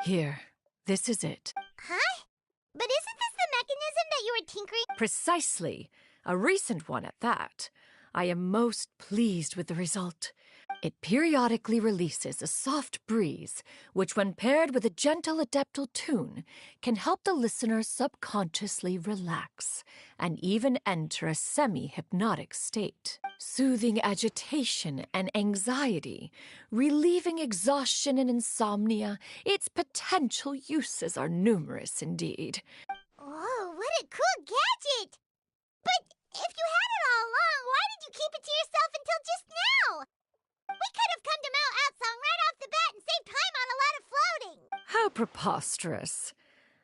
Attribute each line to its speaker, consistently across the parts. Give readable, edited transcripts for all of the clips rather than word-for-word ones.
Speaker 1: Here, this is it.
Speaker 2: Huh? But isn't this the mechanism that you were tinkering?
Speaker 1: Precisely. A recent one at that. I am most pleased with the result. It periodically releases a soft breeze, which when paired with a gentle adeptal tune, can help the listener subconsciously relax and even enter a semi-hypnotic state, soothing agitation and anxiety, relieving exhaustion and insomnia. Its potential uses are numerous indeed.
Speaker 2: Whoa, what a cool gadget! But if you had it all along, why did you keep it to yourself until just now? We could have come to Mount Outsong right off the bat and saved time on a lot of floating.
Speaker 1: How preposterous.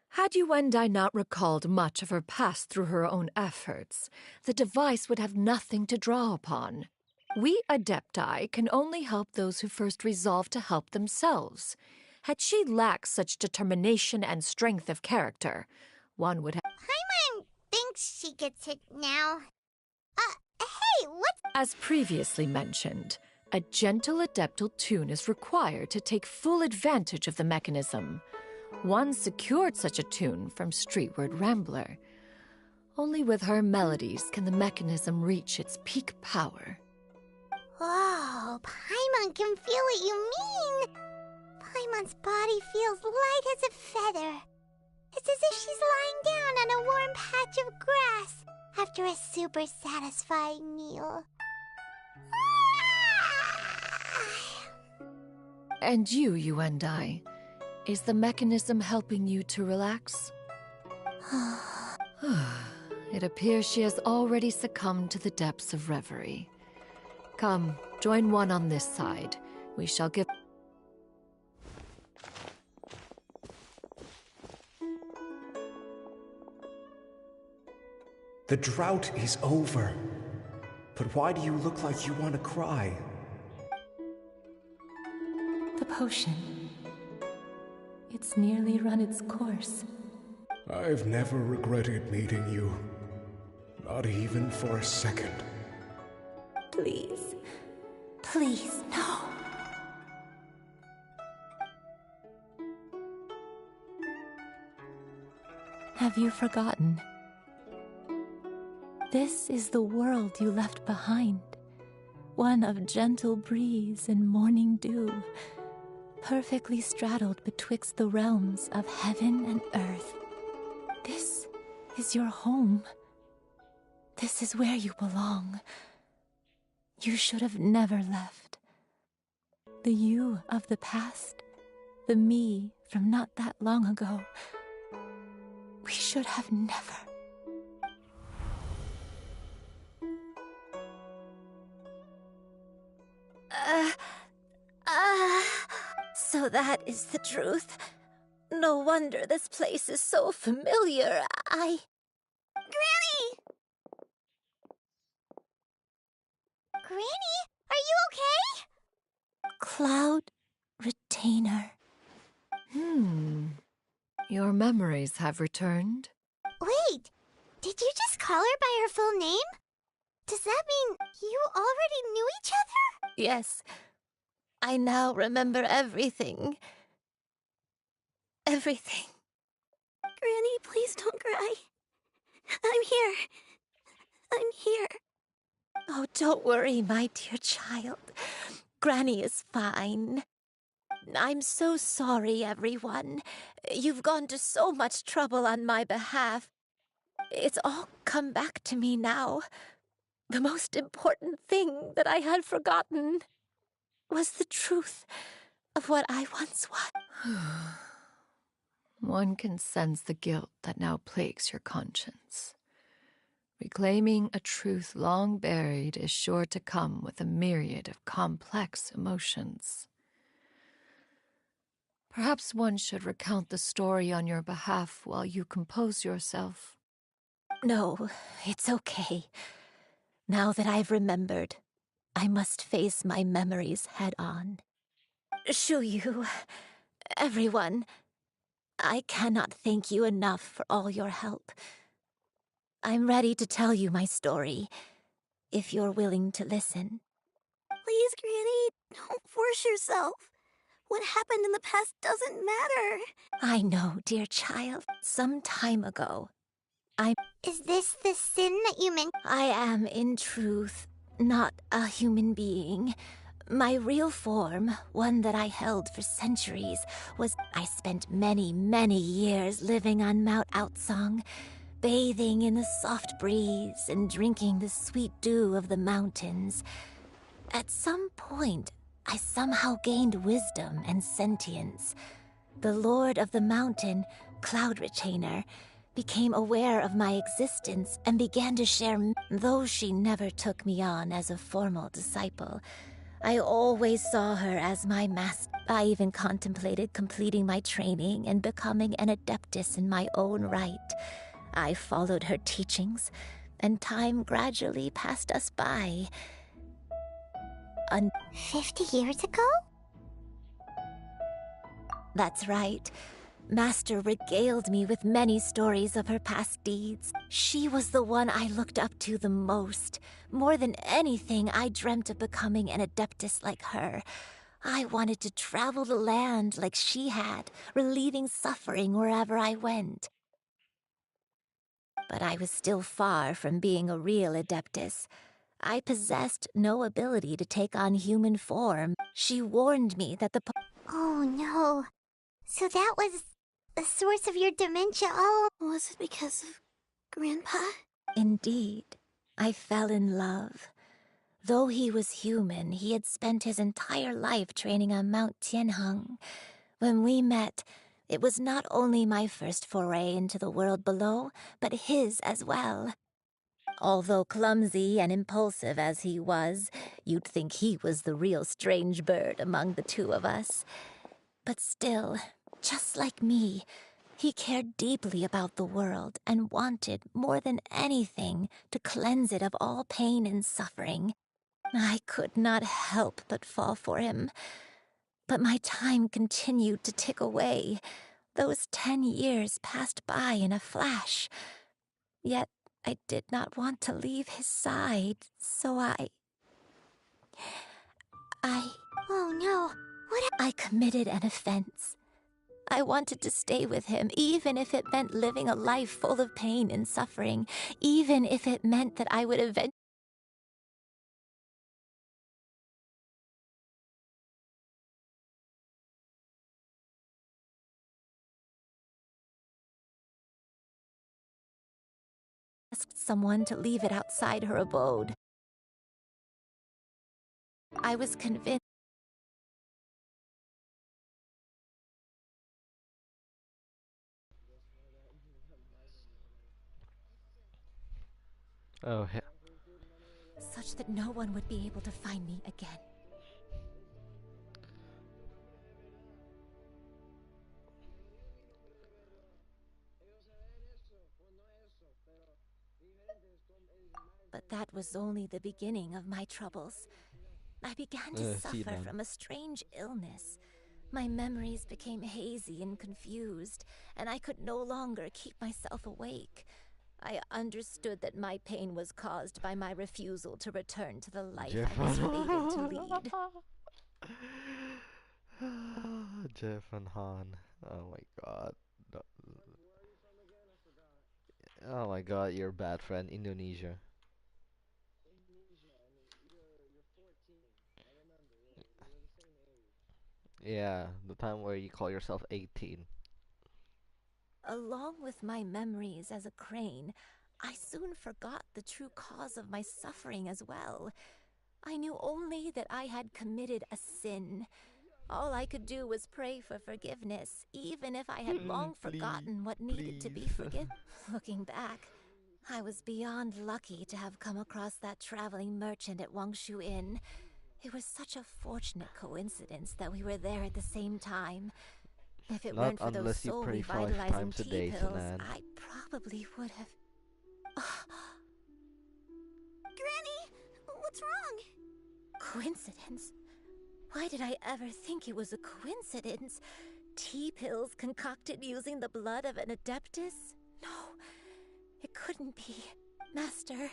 Speaker 1: Had Yuendai not recalled much of her past through her own efforts, the device would have nothing to draw upon. We Adepti can only help those who first resolve to help themselves. Had she lacked such determination and strength of character, one would have...
Speaker 2: Paimon thinks she gets it now. Hey, what's...
Speaker 1: As previously mentioned, a gentle adeptal tune is required to take full advantage of the mechanism. One secured such a tune from Streetward Rambler. Only with her melodies can the mechanism reach its peak power.
Speaker 2: Whoa, Paimon can feel what you mean. Paimon's body feels light as a feather. It's as if she's lying down on a warm patch of grass after a super satisfying meal.
Speaker 1: And you and I, is the mechanism helping you to relax? It appears she has already succumbed to the depths of reverie. Come, join one on this side. We shall give...
Speaker 3: The drought is over. But why do you look like you want to cry?
Speaker 4: The potion. It's nearly run its course.
Speaker 3: I've never regretted meeting you. Not even for a second.
Speaker 4: Please. Please, no. Have you forgotten? This is the world you left behind. One of gentle breeze and morning dew, perfectly straddled betwixt the realms of heaven and earth. This is your home. This is where you belong. You should have never left. The you of the past, the me from not that long ago. We should have never.
Speaker 5: So that is the truth. No wonder this place is so familiar. Granny!
Speaker 2: Granny, are you okay?
Speaker 4: Cloud Retainer.
Speaker 1: Your memories have returned?
Speaker 2: Wait, did you just call her by her full name? Does that mean you already knew each other?
Speaker 5: Yes. I now remember everything. Everything.
Speaker 2: Granny, please don't cry. I'm here. I'm here.
Speaker 5: Oh, don't worry, my dear child. Granny is fine. I'm so sorry, everyone. You've gone to so much trouble on my behalf. It's all come back to me now. The most important thing that I had forgotten was the truth of what I once was.
Speaker 1: One can sense the guilt that now plagues your conscience. Reclaiming a truth long buried is sure to come with a myriad of complex emotions. Perhaps one should recount the story on your behalf while you compose yourself.
Speaker 5: No, it's okay. Now that I've remembered, I must face my memories head on. Shuyu, everyone, I cannot thank you enough for all your help. I'm ready to tell you my story, if you're willing to listen.
Speaker 2: Please, Granny, don't force yourself. What happened in the past doesn't matter.
Speaker 5: I know, dear child. Some time ago,
Speaker 2: Is this the sin that you meant?
Speaker 5: I am, in truth, not a human being. My real form, one that I held for centuries, was I spent many, many years living on Mount Outsong, bathing in the soft breeze and drinking the sweet dew of the mountains. At some point, I somehow gained wisdom and sentience. The Lord of the Mountain, Cloud Retainer, became aware of my existence and began to share. Though she never took me on as a formal disciple, I always saw her as my master. I even contemplated completing my training and becoming an adeptus in my own right. I followed her teachings, and time gradually passed us by.
Speaker 2: 50 years ago?
Speaker 5: That's right. Master regaled me with many stories of her past deeds. She was the one I looked up to the most. More than anything, I dreamt of becoming an adeptus like her. I wanted to travel the land like she had, relieving suffering wherever I went. But I was still far from being a real adeptus. I possessed no ability to take on human form. She warned me that
Speaker 2: Oh no. So that was the source of your dementia all... Was it because of Grandpa?
Speaker 5: Indeed, I fell in love. Though he was human, he had spent his entire life training on Mount Tianheng. When we met, it was not only my first foray into the world below, but his as well. Although clumsy and impulsive as he was, you'd think he was the real strange bird among the two of us. But still, just like me, he cared deeply about the world and wanted, more than anything, to cleanse it of all pain and suffering. I could not help but fall for him. But my time continued to tick away. Those 10 years passed by in a flash. Yet I did not want to leave his side, so I...
Speaker 2: Oh no.
Speaker 5: I committed an offense. I wanted to stay with him, even if it meant living a life full of pain and suffering, even if it meant that I would eventually ask someone to leave it outside her abode. I was convinced.
Speaker 6: Oh, hell.
Speaker 5: Such that no one would be able to find me again. But that was only the beginning of my troubles. I began to suffer from a strange illness. My memories became hazy and confused, and I could no longer keep myself awake. I understood that my pain was caused by my refusal to return to the life I was fated to lead.
Speaker 6: Jeff and Han. Oh my god. Oh my god, you're a bad friend. Indonesia. Yeah, the time where you call yourself 18.
Speaker 5: Along with my memories as a crane, I soon forgot the true cause of my suffering as well. I knew only that I had committed a sin. All I could do was pray for forgiveness, even if I had long forgotten what needed to be forgiven. Looking back, I was beyond lucky to have come across that traveling merchant at Wangshu Inn. It was such a fortunate coincidence that we were there at the same time. If it
Speaker 6: Not
Speaker 5: weren't for those
Speaker 6: unless you
Speaker 5: soul
Speaker 6: pray 5
Speaker 5: revitalizing
Speaker 6: times a
Speaker 5: tea
Speaker 6: day,
Speaker 5: pills,
Speaker 6: Sanan.
Speaker 5: I probably would have...
Speaker 2: Granny, what's wrong?
Speaker 5: Coincidence? Why did I ever think it was a coincidence? Tea pills concocted using the blood of an adeptus? No, it couldn't be. Master,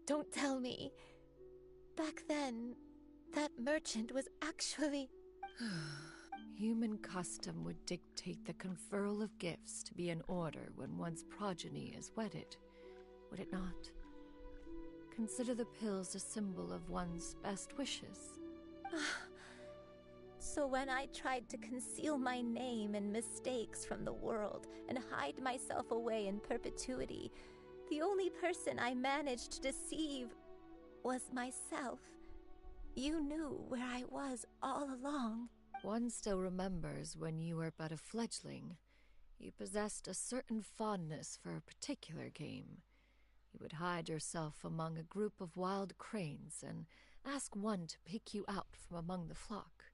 Speaker 5: don't tell me. Back then, that merchant was actually...
Speaker 1: Human custom would dictate the conferral of gifts to be in order when one's progeny is wedded, would it not? Consider the pills a symbol of one's best wishes.
Speaker 5: So when I tried to conceal my name and mistakes from the world and hide myself away in perpetuity, the only person I managed to deceive was myself. You knew where I was all along.
Speaker 1: One still remembers when you were but a fledgling. You possessed a certain fondness for a particular game. You would hide yourself among a group of wild cranes and ask one to pick you out from among the flock.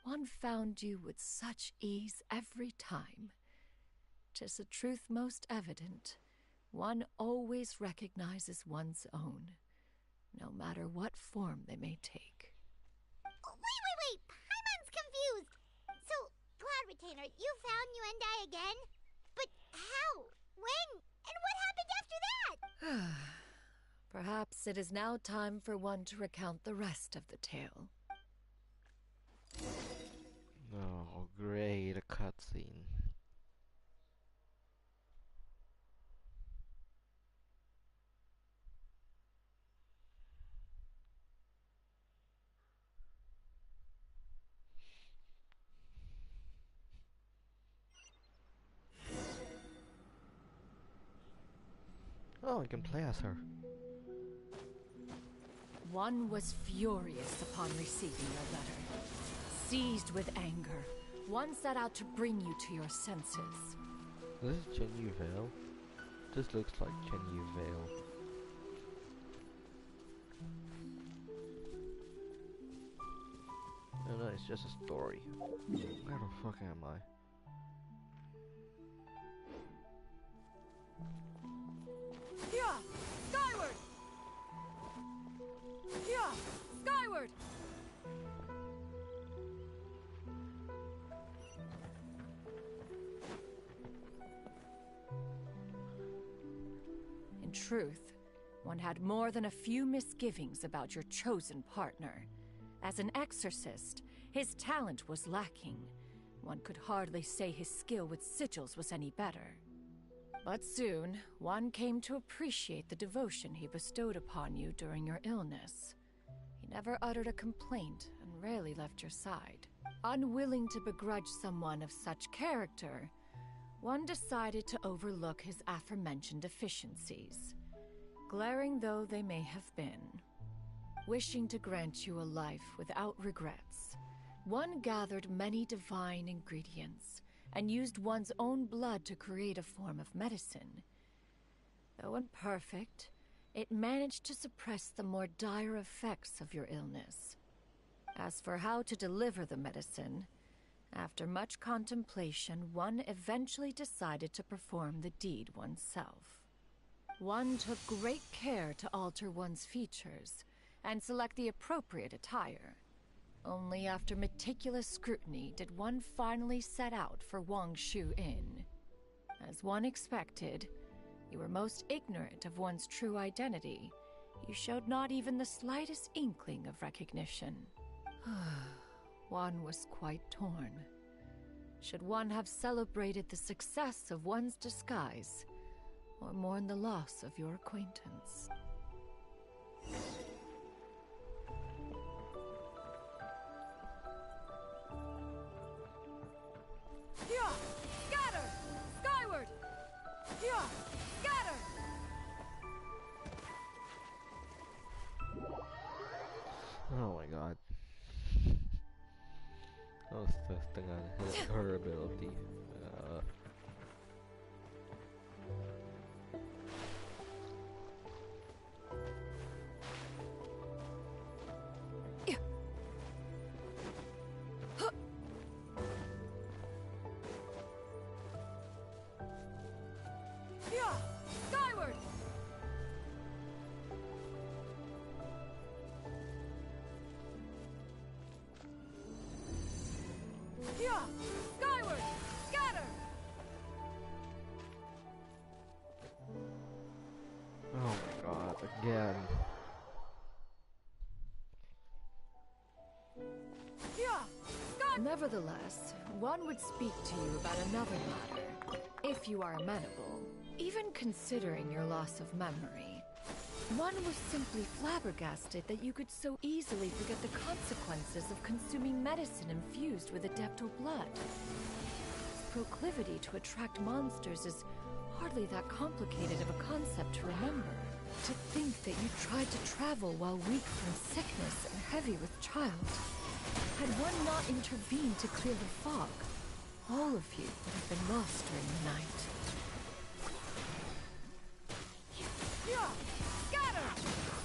Speaker 1: One found you with such ease every time. 'Tis a truth most evident. One always recognizes one's own, no matter what form they may take.
Speaker 2: Wait! Paimon's confused! So, Cloud Retainer, you found Yuendai again? But how? When? And what happened after that?
Speaker 1: Perhaps it is now time for one to recount the rest of the tale.
Speaker 6: Oh, great, a cutscene. Oh, I can play as her.
Speaker 1: One was furious upon receiving your letter. Seized with anger, one set out to bring you to your senses.
Speaker 6: This is Chen Vale. This looks like Chen Vale. Oh no, it's just a story. Where the fuck am I?
Speaker 1: Yeah! Skyward! Yeah! Skyward! In truth, one had more than a few misgivings about your chosen partner. As an exorcist, his talent was lacking. One could hardly say his skill with sigils was any better. But soon, one came to appreciate the devotion he bestowed upon you during your illness. He never uttered a complaint and rarely left your side. Unwilling to begrudge someone of such character, one decided to overlook his aforementioned deficiencies, glaring though they may have been. Wishing to grant you a life without regrets, one gathered many divine ingredients and used one's own blood to create a form of medicine. Though imperfect, it managed to suppress the more dire effects of your illness. As for how to deliver the medicine, after much contemplation, one eventually decided to perform the deed oneself. One took great care to alter one's features and select the appropriate attire. Only after meticulous scrutiny did one finally set out for Wangshu Inn. As one expected, you were most ignorant of one's true identity. You showed not even the slightest inkling of recognition. One was quite torn. Should one have celebrated the success of one's disguise, or mourn the loss of your acquaintance? Yeah! Scatter! Skyward! Yeah! Scatter!
Speaker 6: Oh my god. I was testing on her ability.
Speaker 1: Yeah! Skyward! Yeah! Skyward! Nevertheless, one would speak to you about another matter, if you are amenable. Even considering your loss of memory, one was simply flabbergasted that you could so easily forget the consequences of consuming medicine infused with adeptal blood. Its proclivity to attract monsters is hardly that complicated of a concept to remember. To think that you tried to travel while weak from sickness and heavy with child. Had one not intervened to clear the fog, all of you would have been lost during the night.
Speaker 7: Scatter!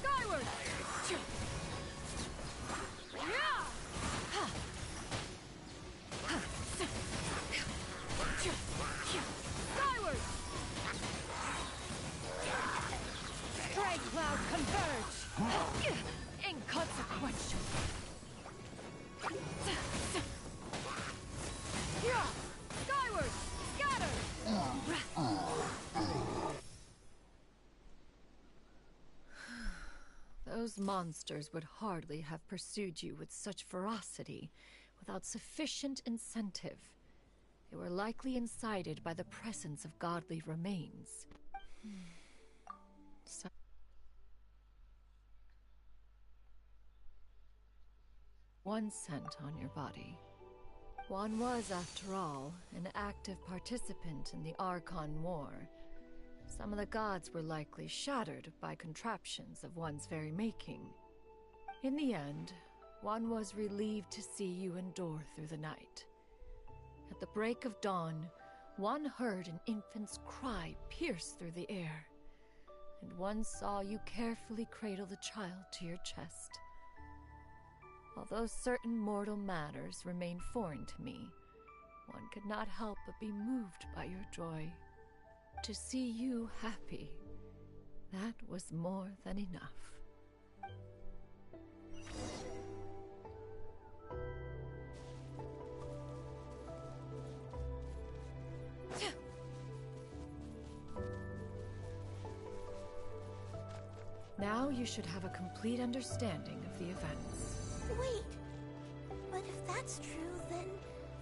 Speaker 7: Skyward! Skyward! Stray cloud converge!
Speaker 1: Inconsequential.
Speaker 7: Skyward! Scatter!
Speaker 1: Those monsters would hardly have pursued you with such ferocity without sufficient incentive. They were likely incited by the presence of godly remains. One scent on your body. One was, after all, an active participant in the Archon War. Some of the gods were likely shattered by contraptions of one's very making. In the end, one was relieved to see you endure through the night. At the break of dawn, one heard an infant's cry pierce through the air, and one saw you carefully cradle the child to your chest. Although certain mortal matters remain foreign to me, one could not help but be moved by your joy. To see you happy, that was more than enough. Now you should have a complete understanding of the events.
Speaker 2: Wait, but if that's true, then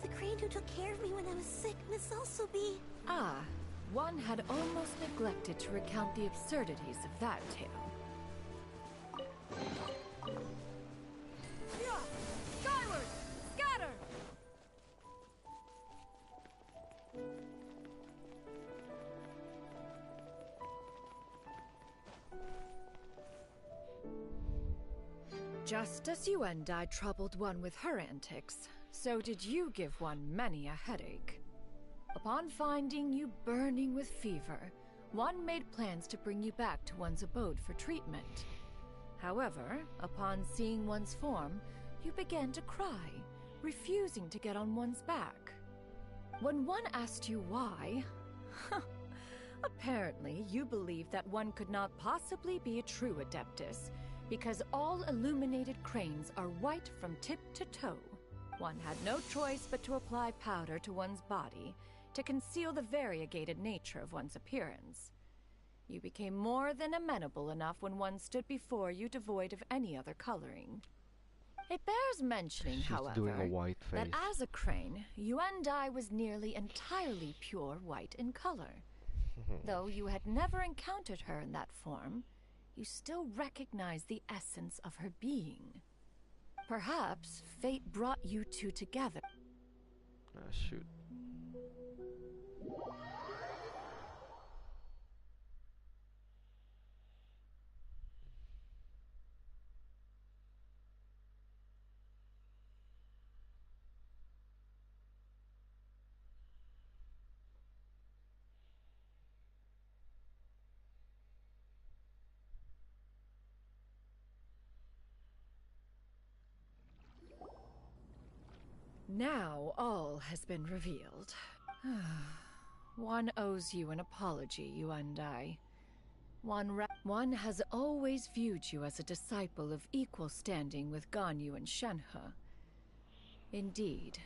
Speaker 2: the crane who took care of me when I was sick must also be...
Speaker 1: Ah, one had almost neglected to recount the absurdities of that tale.
Speaker 7: Skyward! Scatter!
Speaker 1: Just as you and I troubled one with her antics, so did you give one many a headache. Upon finding you burning with fever, one made plans to bring you back to one's abode for treatment. However, upon seeing one's form, you began to cry, refusing to get on one's back. When one asked you why, apparently you believed that one could not possibly be a true Adeptus, because all illuminated cranes are white from tip to toe. One had no choice but to apply powder to one's body to conceal the variegated nature of one's appearance. You became more than amenable enough when one stood before you devoid of any other coloring. It bears mentioning,
Speaker 6: She's
Speaker 1: however,
Speaker 6: doing a white
Speaker 1: that
Speaker 6: face.
Speaker 1: as a crane, you and I was nearly entirely pure white in color. Though you had never encountered her in that form, you still recognize the essence of her being. Perhaps fate brought you two together.
Speaker 6: Ah, shoot.
Speaker 1: Now all has been revealed. One owes you an apology, you and I. One has always viewed you as a disciple of equal standing with Ganyu and Shenhe. Indeed.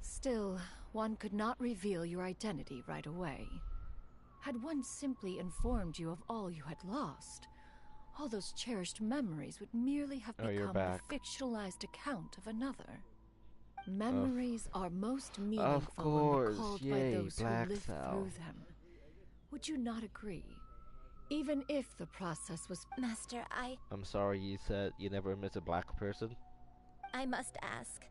Speaker 1: Still, one could not reveal your identity right away. Had one simply informed you of all you had lost, all those cherished memories would merely have
Speaker 6: Oh, you're
Speaker 1: become a
Speaker 6: back.
Speaker 1: fictionalized account of another. Memories are most meaningful when
Speaker 6: course,
Speaker 1: recalled by
Speaker 6: yay,
Speaker 1: those who
Speaker 6: Black
Speaker 1: live
Speaker 6: Cell.
Speaker 1: through them. Would you not agree? Even if the process was...
Speaker 5: Master,
Speaker 6: I'm sorry, you said you never met a black person.
Speaker 5: I must ask. If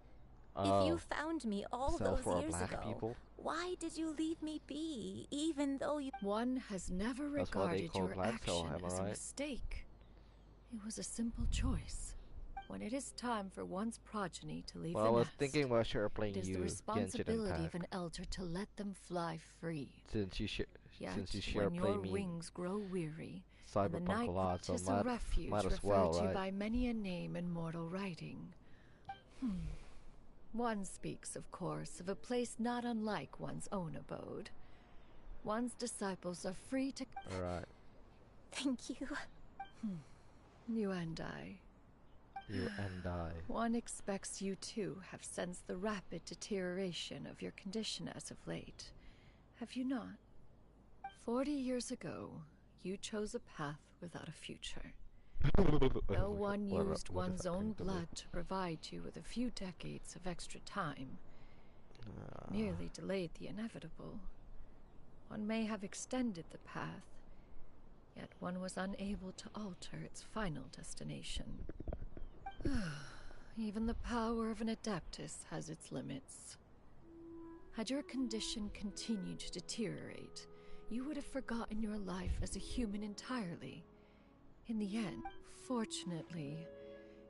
Speaker 6: Oh,
Speaker 5: you found me all
Speaker 6: Cell
Speaker 5: those
Speaker 6: for
Speaker 5: years
Speaker 6: black
Speaker 5: ago,
Speaker 6: people.
Speaker 5: why did you leave me be, even though you...
Speaker 1: One has never
Speaker 6: That's why they
Speaker 1: regarded
Speaker 6: call
Speaker 1: your
Speaker 6: Black Cell,
Speaker 1: action
Speaker 6: am I
Speaker 1: as a
Speaker 6: right?
Speaker 1: mistake. It was a simple choice. When it is time for one's progeny to leave
Speaker 6: Well,
Speaker 1: the
Speaker 6: I was
Speaker 1: nest,
Speaker 6: thinking about sure playing
Speaker 1: it is the
Speaker 6: you Genshin
Speaker 1: responsibility
Speaker 6: Impact.
Speaker 1: of an elder to let them fly free.
Speaker 6: Since you
Speaker 1: Yet,
Speaker 6: sure
Speaker 1: when
Speaker 6: play
Speaker 1: your
Speaker 6: me
Speaker 1: wings grow weary, and the
Speaker 6: Cyberpunk
Speaker 1: night
Speaker 6: a lot, so
Speaker 1: is a refuge
Speaker 6: might as
Speaker 1: referred
Speaker 6: well,
Speaker 1: to
Speaker 6: right?
Speaker 1: by many a name in mortal writing. One speaks, of course, of a place not unlike one's own abode. One's disciples are free to...
Speaker 6: Alright,
Speaker 5: Thank you.
Speaker 1: You and I.
Speaker 6: you and I.
Speaker 1: One expects you too have sensed the rapid deterioration of your condition as of late. Have you not? 40 years ago, you chose a path without a future. Though one used one's own blood to provide you with a few decades of extra time, merely delayed the inevitable. One may have extended the path, yet one was unable to alter its final destination. Even the power of an adeptus has its limits. Had your condition continued to deteriorate, you would have forgotten your life as a human entirely. In the end, fortunately,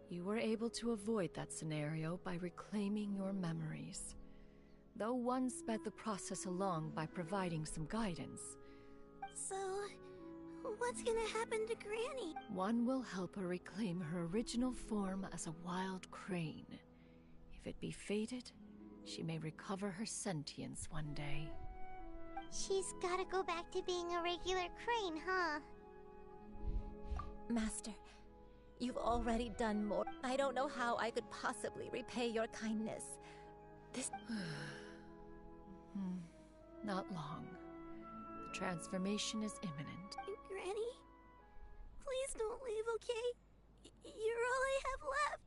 Speaker 1: you were able to avoid that scenario by reclaiming your memories. Though one sped the process along by providing some guidance,
Speaker 2: So, what's gonna happen to Granny?
Speaker 1: one will help her reclaim her original form as a wild crane. If it be fated, she may recover her sentience one day.
Speaker 2: She's gotta go back to being a regular crane, huh?
Speaker 5: Master, you've already done more. I don't know how I could possibly repay your kindness. This...
Speaker 1: Not long. The transformation is imminent.
Speaker 2: Granny? Please don't leave, okay? You're all I have left.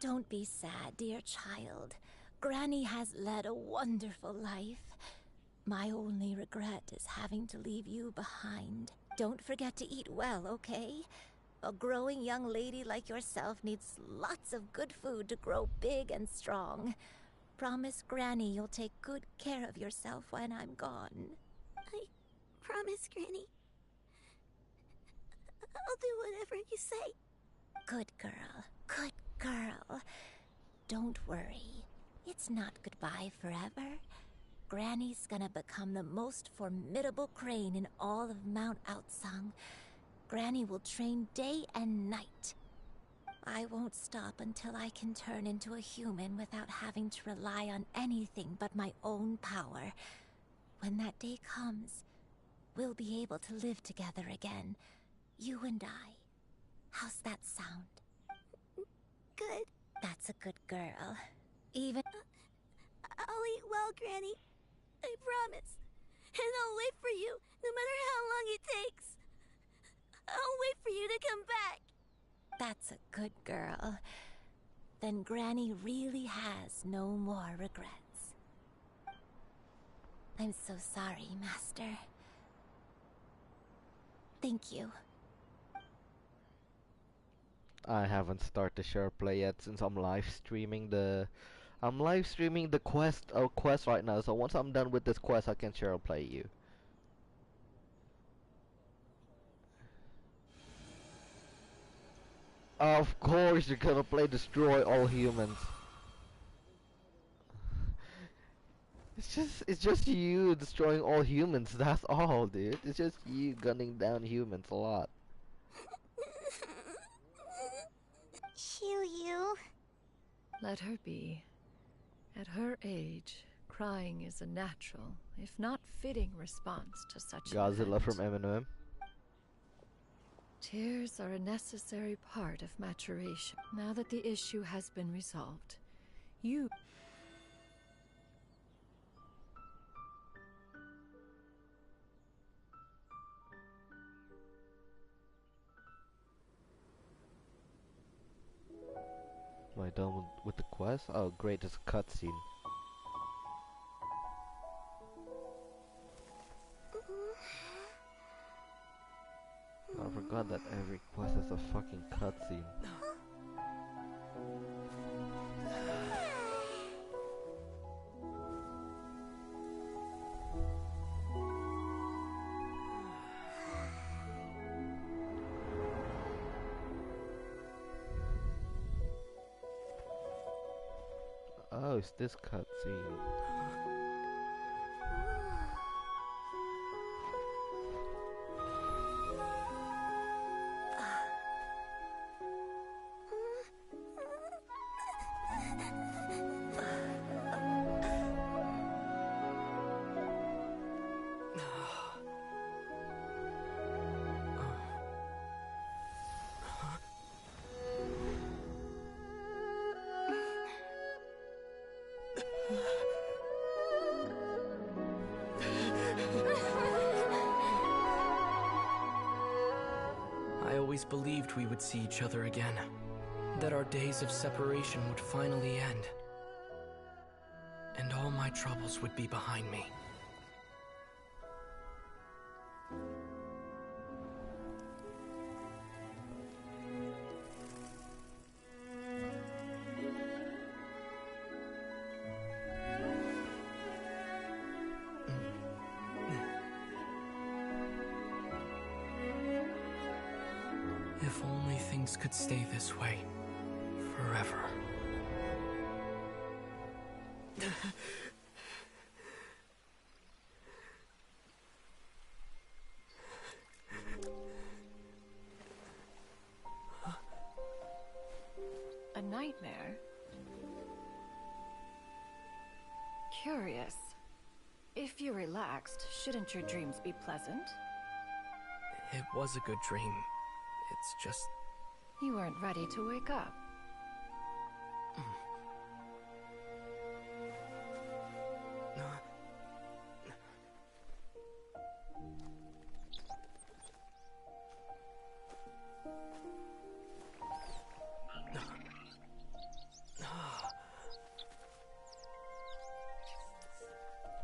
Speaker 5: Don't be sad, dear child. Granny has led a wonderful life. My only regret is having to leave you behind. Don't forget to eat well, okay? A growing young lady like yourself needs lots of good food to grow big and strong. Promise Granny you'll take good care of yourself when I'm gone.
Speaker 2: I promise, Granny. I'll do whatever you say.
Speaker 5: Good girl, good girl. Don't worry. It's not goodbye forever. Granny's gonna become the most formidable crane in all of Mount Outsung. Granny will train day and night. I won't stop until I can turn into a human without having to rely on anything but my own power. When that day comes, we'll be able to live together again. You and I. How's that sound?
Speaker 2: Good.
Speaker 5: That's a good girl. Even...
Speaker 2: I'll eat well, Granny. I promise. And I'll wait for you, no matter how long it takes. I'll wait for you to come back.
Speaker 5: That's a good girl. Then Granny really has no more regrets. I'm so sorry, Master. Thank you.
Speaker 6: I haven't started the share play yet since I'm live streaming the quest right now, so once I'm done with this quest I can share play you. Of course you're gonna play destroy all humans. It's just you destroying all humans, that's all, dude. It's just you gunning down humans a lot.
Speaker 2: Shiryu.
Speaker 1: Let her be. At her age, crying is a natural, if not fitting response to such an
Speaker 6: Godzilla
Speaker 1: event.
Speaker 6: from Eminem.
Speaker 1: Tears are a necessary part of maturation. Now that the issue has been resolved, you...
Speaker 6: Am I done with the quest? Oh great, there's a cutscene. I forgot that every quest has a fucking cutscene. Oh, it's this cutscene.
Speaker 8: I always believed we would see each other again, that our days of separation would finally end, and all my troubles would be behind me. If only things could stay this way forever.
Speaker 1: A nightmare? Curious. If you're relaxed, shouldn't your dreams be pleasant?
Speaker 8: It was a good dream. It's just...
Speaker 1: You weren't ready to wake up.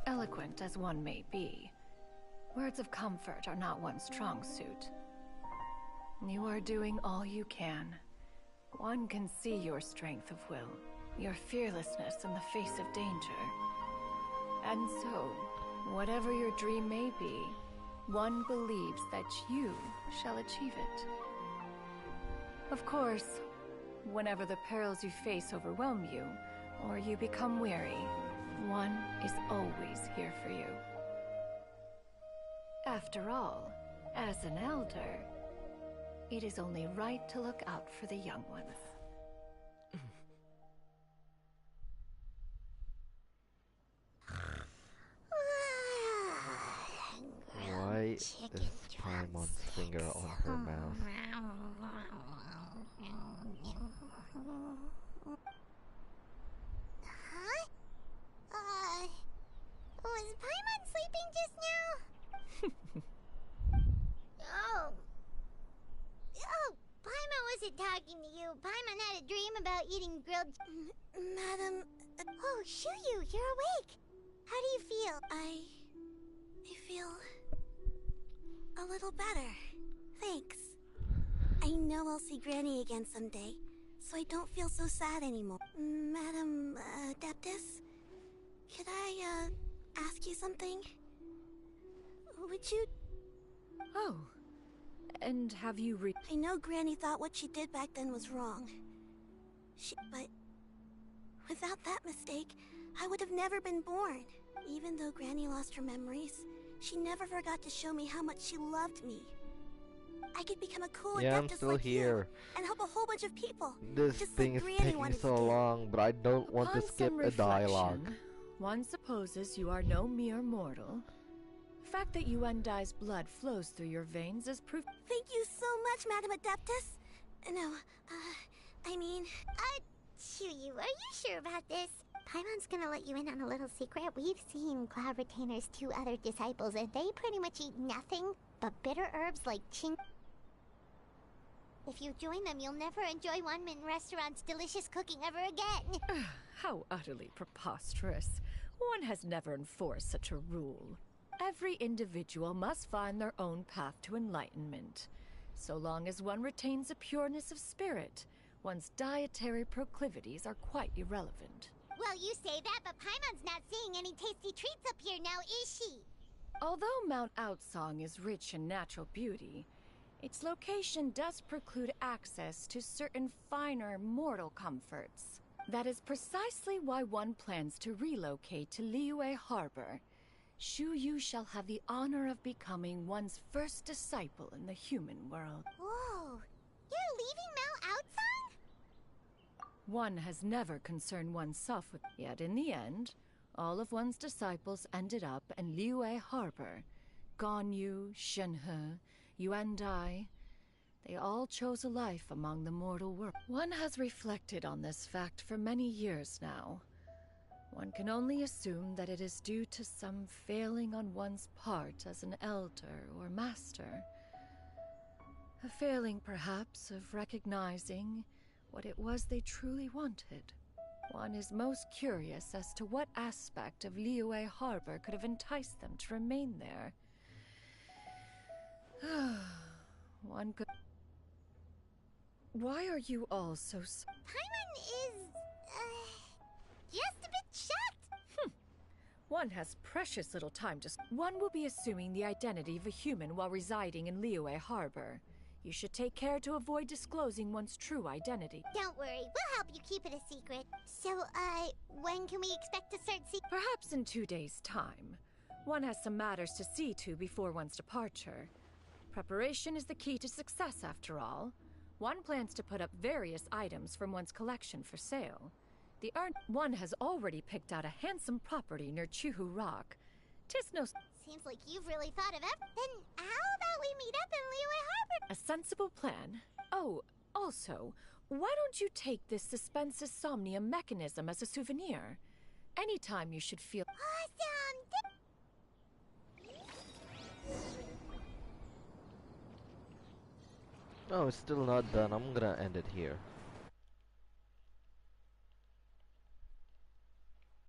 Speaker 1: Eloquent as one may be, words of comfort are not one's strong suit. You are doing all you can. One can see your strength of will, your fearlessness in the face of danger. And so, whatever your dream may be, one believes that you shall achieve it. Of course, whenever the perils you face overwhelm you, or you become weary, one is always here for you. After all, as an elder, it is only right to look out for the young ones.
Speaker 6: Why is Paimon's finger on her mouth?
Speaker 2: Huh? Was Paimon sleeping just now? Oh. Oh, Paimon wasn't talking to you. Paimon had a dream about eating grilled... Madam... Oh, Shuyu, you're awake. How do you feel? I feel... a little better. Thanks. I know I'll see Granny again someday, so I don't feel so sad anymore. Madam, Adeptus? Could I, ask you something? Would you...
Speaker 1: Oh, and have you
Speaker 2: I know Granny thought what she did back then was wrong. But... without that mistake, I would have never been born. Even though Granny lost her memories, she never forgot to show me how much she loved me. I could become a cool
Speaker 6: Yeah, I'm
Speaker 2: Adeptus
Speaker 6: still
Speaker 2: like
Speaker 6: here.
Speaker 2: you, and help a whole bunch of people.
Speaker 6: This
Speaker 2: just
Speaker 6: thing
Speaker 2: like
Speaker 6: is
Speaker 2: Granny
Speaker 6: taking
Speaker 2: wanted
Speaker 6: so
Speaker 2: to do.
Speaker 6: long, but I don't want to
Speaker 1: Upon
Speaker 6: skip
Speaker 1: some
Speaker 6: a dialogue.
Speaker 1: reflection, one supposes you are no mere mortal. The fact that Yuandai's blood flows through your veins is proof.
Speaker 2: Thank you so much, Madam Adeptus. No, I mean... Chuyu, are you sure about this? Paimon's gonna let you in on a little secret. We've seen Cloud Retainer's 2 other disciples, and they pretty much eat nothing but bitter herbs like If you join them, you'll never enjoy One-Man Restaurant's delicious cooking ever again.
Speaker 1: How utterly preposterous. One has never enforced such a rule. Every individual must find their own path to enlightenment. So long as one retains a pureness of spirit, one's dietary proclivities are quite irrelevant.
Speaker 2: Well, you say that, but Paimon's not seeing any tasty treats up here now, is she?
Speaker 1: Although Mount Outsong is rich in natural beauty, its location does preclude access to certain finer mortal comforts. That is precisely why one plans to relocate to Liyue Harbor. Shu Yu shall have the honor of becoming one's first disciple in the human world.
Speaker 2: Whoa, you're leaving Mount Outsong?
Speaker 1: One has never concerned oneself with, yet in the end, all of one's disciples ended up in Liyue Harbor. Ganyu, Shenhe, Yuandai, they all chose a life among the mortal world. One has reflected on this fact for many years now. One can only assume that it is due to some failing on one's part as an elder or master. A failing, perhaps, of recognizing what it was they truly wanted. One is most curious as to what aspect of Liyue Harbor could have enticed them to remain there. One could... Why are you all so...
Speaker 2: Paimon is... just a bit shocked.
Speaker 1: One has precious little time to... One will be assuming the identity of a human while residing in Liyue Harbor. You should take care to avoid disclosing one's true identity.
Speaker 2: Don't worry, we'll help you keep it a secret. So, when can we expect to start seeing...
Speaker 1: Perhaps in 2 days' time. One has some matters to see to before one's departure. Preparation is the key to success, after all. One plans to put up various items from one's collection for sale. One has already picked out a handsome property near Chuhu Rock. 'Tis no...
Speaker 2: Seems like you've really thought of everything. Then how about we meet up in Liyue Harbor?
Speaker 1: A sensible plan. Oh, also, why don't you take this Suspensus Somnium mechanism as a souvenir? Anytime you should feel...
Speaker 2: Awesome!
Speaker 6: Oh, it's still not done. I'm gonna end it here.